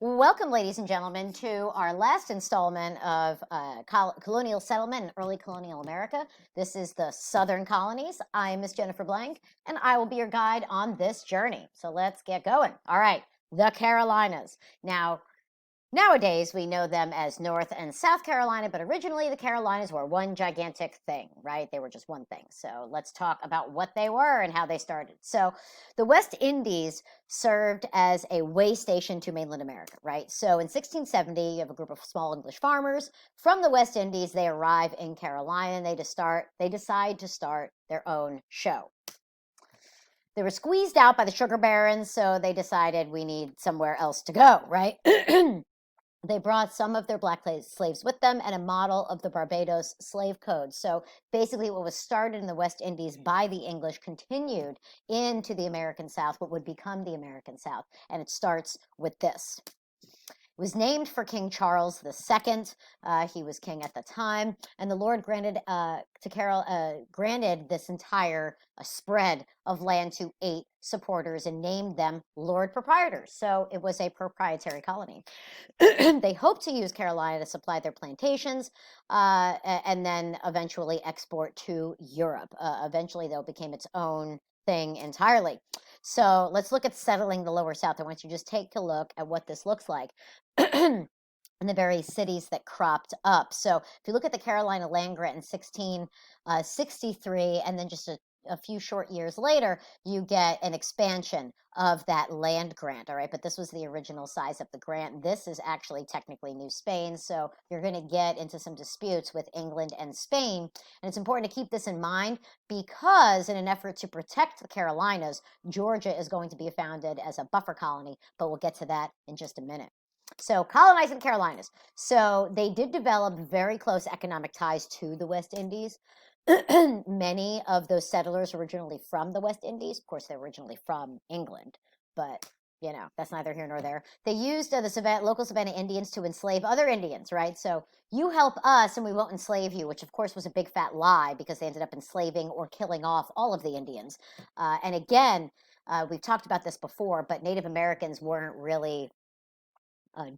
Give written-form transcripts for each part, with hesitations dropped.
Welcome, ladies and gentlemen, to our last installment of colonial settlement in early colonial America. This is the Southern Colonies. I'm Miss Jennifer Blank, and I will be your guide on this journey. So let's get going. All right, the Carolinas. Now, nowadays, we know them as North and South Carolina, but originally the Carolinas were one gigantic thing, right? They were just one thing. So let's talk about what they were and how they started. So the West Indies served as a way station to mainland America, right? So in 1670, you have a group of small English farmers from the West Indies. They arrive in Carolina and they decide to start their own show. They were squeezed out by the sugar barons, so they decided we need somewhere else to go, right? They brought some of their black slaves with them and a model of the Barbados slave code. So basically, what was started in the West Indies by the English continued into the American South, what would become the American South. And it starts with this. It was named for King Charles II. He was king at the time, and the Lord granted granted this entire spread of land to 8 supporters and named them Lord Proprietors. So it was a proprietary colony. They hoped to use Carolina to supply their plantations and then eventually export to Europe. Eventually, though, it became its own thing entirely. So let's look at settling the lower South. I want you to just take a look at what this looks like. In the various cities that cropped up. So if you look at the Carolina land grant in 1663, and then just a few short years later, you get an expansion of that land grant, all right? But this was the original size of the grant. This is actually technically New Spain, so you're going to get into some disputes with England and Spain. And it's important to keep this in mind because in an effort to protect the Carolinas, Georgia is going to be founded as a buffer colony, but we'll get to that in just a minute. So colonizing the Carolinas. So they did develop very close economic ties to the West Indies. Many of those settlers originally from the West Indies. Of course, they're originally from England, but that's neither here nor there. They used the local Savannah Indians to enslave other Indians, right? So you help us and we won't enslave you, which of course was a big fat lie because they ended up enslaving or killing off all of the Indians. And again, we've talked about this before, but Native Americans weren't really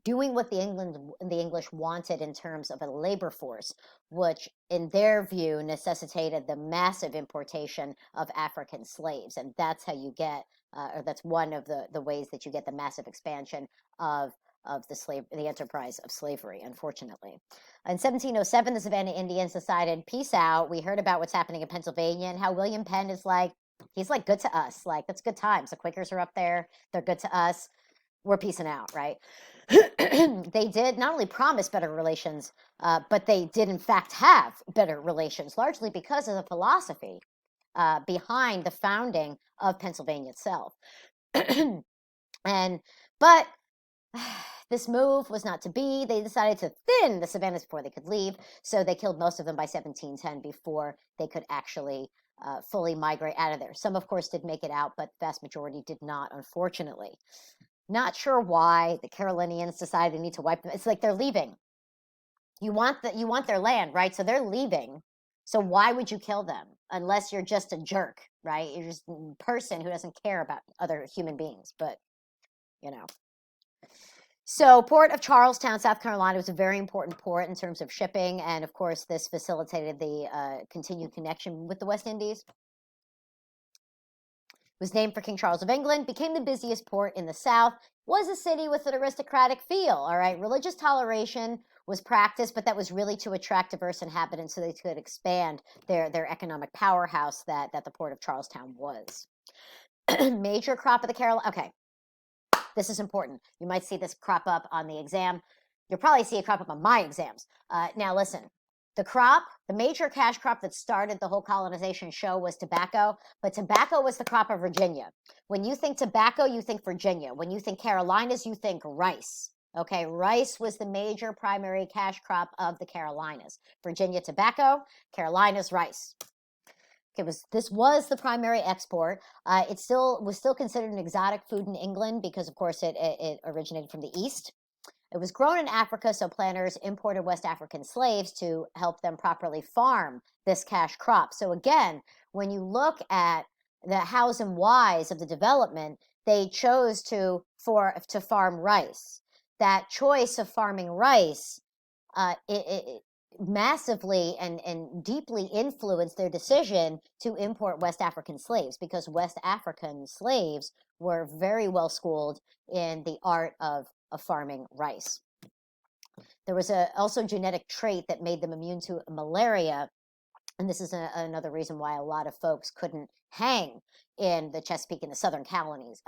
doing what the English wanted in terms of a labor force, which in their view necessitated the massive importation of African slaves. And that's how you get, or that's one of the ways that you get the massive expansion of the enterprise of slavery, unfortunately. In 1707, the Savannah Indians decided, peace out. We heard about what's happening in Pennsylvania and how William Penn is like, he's like good to us. Like, that's good times. The Quakers are up there. They're good to us. We're peacing out, right? They did not only promise better relations, but they did in fact have better relations, largely because of the philosophy behind the founding of Pennsylvania itself. But this move was not to be. They decided to thin the Savannahs before they could leave, so they killed most of them by 1710 before they could actually fully migrate out of there. Some, of course, did make it out, but the vast majority did not, unfortunately. Not sure why the Carolinians decided they need to wipe them. It's like they're leaving. You want their land, right? So they're leaving. So why would you kill them unless you're just a jerk, right? You're just a person who doesn't care about other human beings. But So port of Charlestown, South Carolina was a very important port in terms of shipping, and of course this facilitated the continued connection with the West Indies. Was named for King Charles of England, became the busiest port in the South, was a city with an aristocratic feel, all right? Religious toleration was practiced, but that was really to attract diverse inhabitants so they could expand their economic powerhouse that the port of Charlestown was. Major crop of the Carolina. Okay, this is important. You might see this crop up on the exam. You'll probably see it crop up on my exams. Now listen. The major cash crop that started the whole colonization show was tobacco, but tobacco was the crop of Virginia. When you think tobacco, you think Virginia. When you think Carolinas, you think rice. Okay, rice was the major primary cash crop of the Carolinas. Virginia tobacco, Carolinas rice. This was the primary export. It was still considered an exotic food in England because, of course, it originated from the East. It was grown in Africa, so planters imported West African slaves to help them properly farm this cash crop. So again, when you look at the hows and whys of the development, they chose to farm rice. that choice of farming rice, it massively and deeply influenced their decision to import West African slaves, because West African slaves were very well schooled in the art of farming rice. There was also genetic trait that made them immune to malaria, and this is another reason why a lot of folks couldn't hang in the Chesapeake and the southern colonies,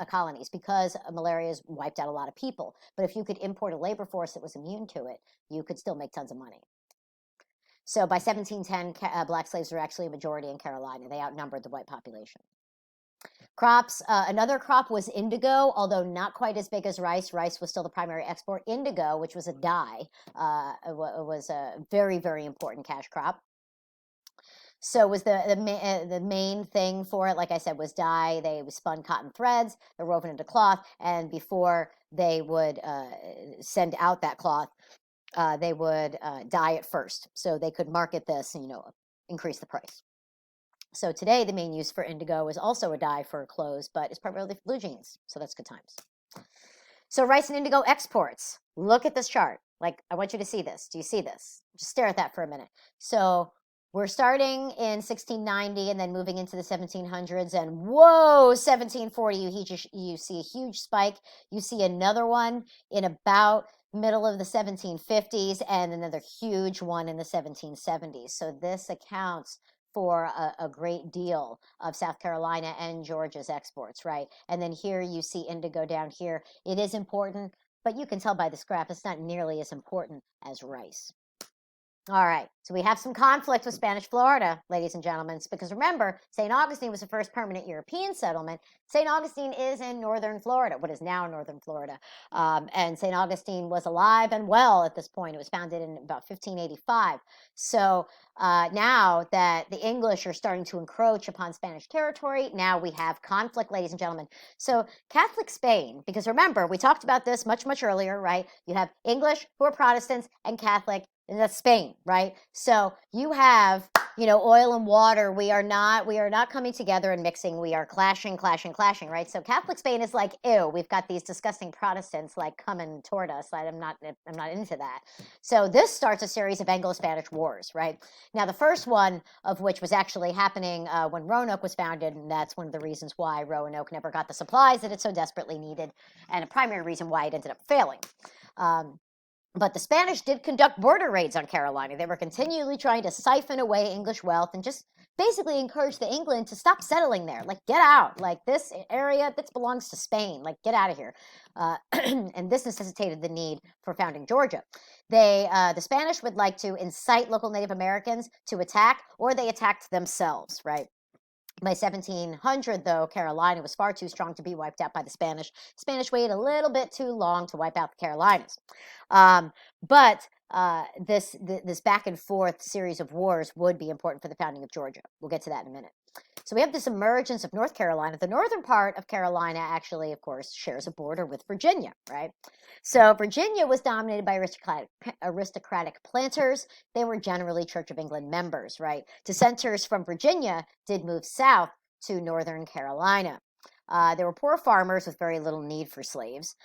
because malaria has wiped out a lot of people. But if you could import a labor force that was immune to it, you could still make tons of money. So by 1710, black slaves were actually a majority in Carolina. They outnumbered the white population. Crops, another crop was indigo, although not quite as big as rice. Rice was still the primary export. Indigo, which was a dye, was a very, very important cash crop. So was the main thing for it, like I said, was dye. They spun cotton threads, they're woven into cloth, and before they would send out that cloth, they would dye it first, so they could market this and, increase the price. So today, the main use for indigo is also a dye for clothes, but it's primarily for blue jeans, so that's good times. So rice and indigo exports. Look at this chart. Like, I want you to see this. Do you see this? Just stare at that for a minute. So we're starting in 1690 and then moving into the 1700s, and whoa, 1740, you see a huge spike. You see another one in about middle of the 1750s and another huge one in the 1770s. So this accounts for a great deal of South Carolina and Georgia's exports, right? And then here you see indigo down here. It is important, but you can tell by the scrap it's not nearly as important as rice. All right, so we have some conflict with Spanish Florida, ladies and gentlemen, because remember, St. Augustine was the first permanent European settlement. St. Augustine is in northern Florida, what is now northern Florida, and St. Augustine was alive and well at this point. It was founded in about 1585. So now that the English are starting to encroach upon Spanish territory, now we have conflict, ladies and gentlemen. So Catholic Spain, because remember, we talked about this much, much earlier, right? You have English, who are Protestants, and Catholic, and that's Spain, right? So you have, oil and water. We are not coming together and mixing. We are clashing, right? So Catholic Spain is like, ew, we've got these disgusting Protestants like coming toward us. I'm not into that. So this starts a series of Anglo-Spanish wars, right? Now the first one of which was actually happening when Roanoke was founded, and that's one of the reasons why Roanoke never got the supplies that it so desperately needed, and a primary reason why it ended up failing. But the Spanish did conduct border raids on Carolina. They were continually trying to siphon away English wealth and just basically encourage the England to stop settling there. Like, get out. Like, this area, this belongs to Spain. Like, get out of here. And this necessitated the need for founding Georgia. The Spanish would like to incite local Native Americans to attack, or they attacked themselves, right? By 1700, though, Carolina was far too strong to be wiped out by the Spanish. Spanish waited a little bit too long to wipe out the Carolinas. But this back and forth series of wars would be important for the founding of Georgia. We'll get to that in a minute. So we have this emergence of North Carolina. The northern part of Carolina actually, of course, shares a border with Virginia, right? So Virginia was dominated by aristocratic planters. They were generally Church of England members, right? Dissenters from Virginia did move south to northern Carolina. There were poor farmers with very little need for slaves.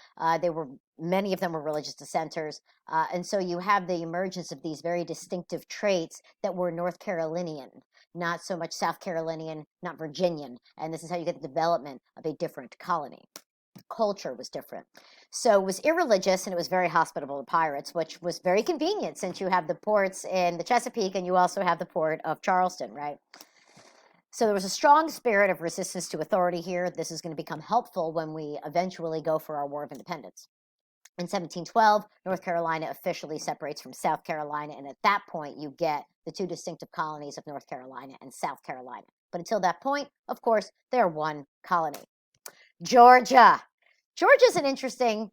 Many of them were religious dissenters. And so you have the emergence of these very distinctive traits that were North Carolinian, not so much South Carolinian, not Virginian. And this is how you get the development of a different colony. Culture was different. So it was irreligious, and it was very hospitable to pirates, which was very convenient since you have the ports in the Chesapeake and you also have the port of Charleston, right? So there was a strong spirit of resistance to authority here. This is going to become helpful when we eventually go for our War of Independence. In 1712, North Carolina officially separates from South Carolina, and at that point, you get the two distinctive colonies of North Carolina and South Carolina. But until that point, of course, they're one colony. Georgia. Georgia's an interesting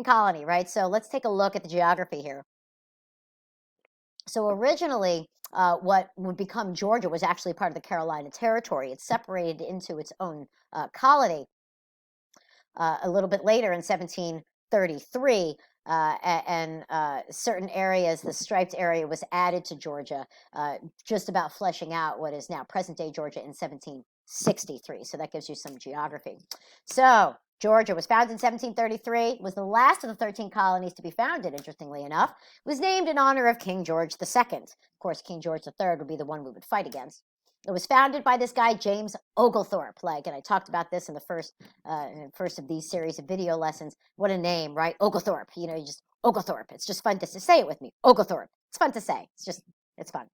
colony, right? So let's take a look at the geography here. So originally, what would become Georgia was actually part of the Carolina Territory. It separated into its own colony a little bit later in 1733, and certain areas, the striped area was added to Georgia, just about fleshing out what is now present-day Georgia in 1763. So that gives you some geography. So Georgia was founded in 1733, was the last of the 13 colonies to be founded, interestingly enough. It was named in honor of King George II. Of course, King George III would be the one we would fight against. It was founded by this guy, James Oglethorpe. And I talked about this in the first of these series of video lessons. What a name, right? Oglethorpe. You just Oglethorpe. It's just fun to say it with me. Oglethorpe. It's fun to say. It's fun.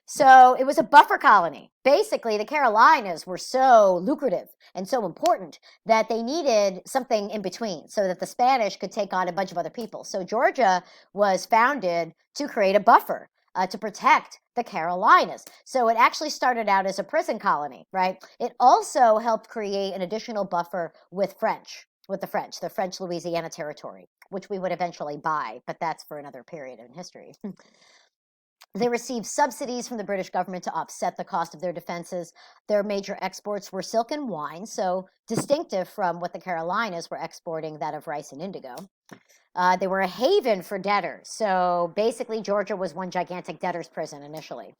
So it was a buffer colony. Basically, the Carolinas were so lucrative and so important that they needed something in between so that the Spanish could take on a bunch of other people. So Georgia was founded to create a buffer to protect the Carolinas. So it actually started out as a prison colony, right? It also helped create an additional buffer with the French Louisiana territory, which we would eventually buy, but that's for another period in history. They received subsidies from the British government to offset the cost of their defenses. Their major exports were silk and wine, so distinctive from what the Carolinas were exporting, that of rice and indigo. They were a haven for debtors. So basically, Georgia was one gigantic debtor's prison initially.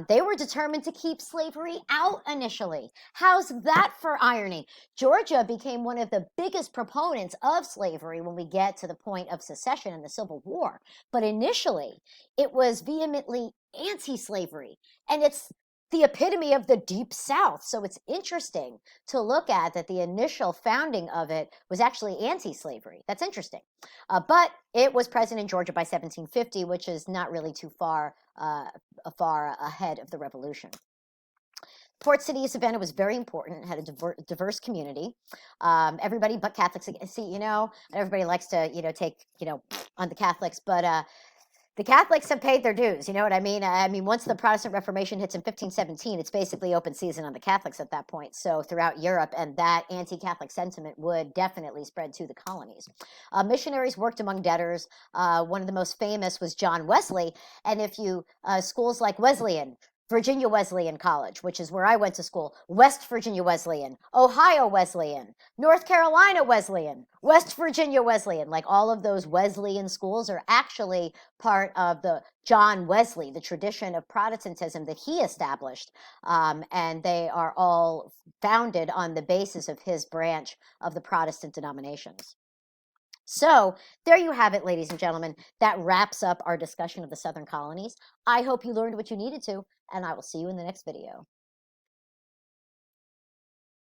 They were determined to keep slavery out initially. How's that for irony? Georgia became one of the biggest proponents of slavery when we get to the point of secession and the Civil War. But initially, it was vehemently anti-slavery. And it's the epitome of the Deep South. So it's interesting to look at that the initial founding of it was actually anti-slavery. That's interesting. But it was present in Georgia by 1750, which is not really too far ahead of the Revolution. Port City of Savannah was very important. It had a diverse community. Everybody but Catholics. See, everybody likes to, take, on the Catholics, but the Catholics have paid their dues. You know what I mean? I mean, once the Protestant Reformation hits in 1517, it's basically open season on the Catholics at that point. So throughout Europe, and that anti-Catholic sentiment would definitely spread to the colonies. Missionaries worked among debtors. One of the most famous was John Wesley. And if you, schools like Wesleyan, Virginia Wesleyan College, which is where I went to school, West Virginia Wesleyan, Ohio Wesleyan, North Carolina Wesleyan, West Virginia Wesleyan, like all of those Wesleyan schools are actually part of the John Wesley, the tradition of Protestantism that he established, and they are all founded on the basis of his branch of the Protestant denominations. So there you have it, ladies and gentlemen. That wraps up our discussion of the Southern colonies. I hope you learned what you needed to, and I will see you in the next video.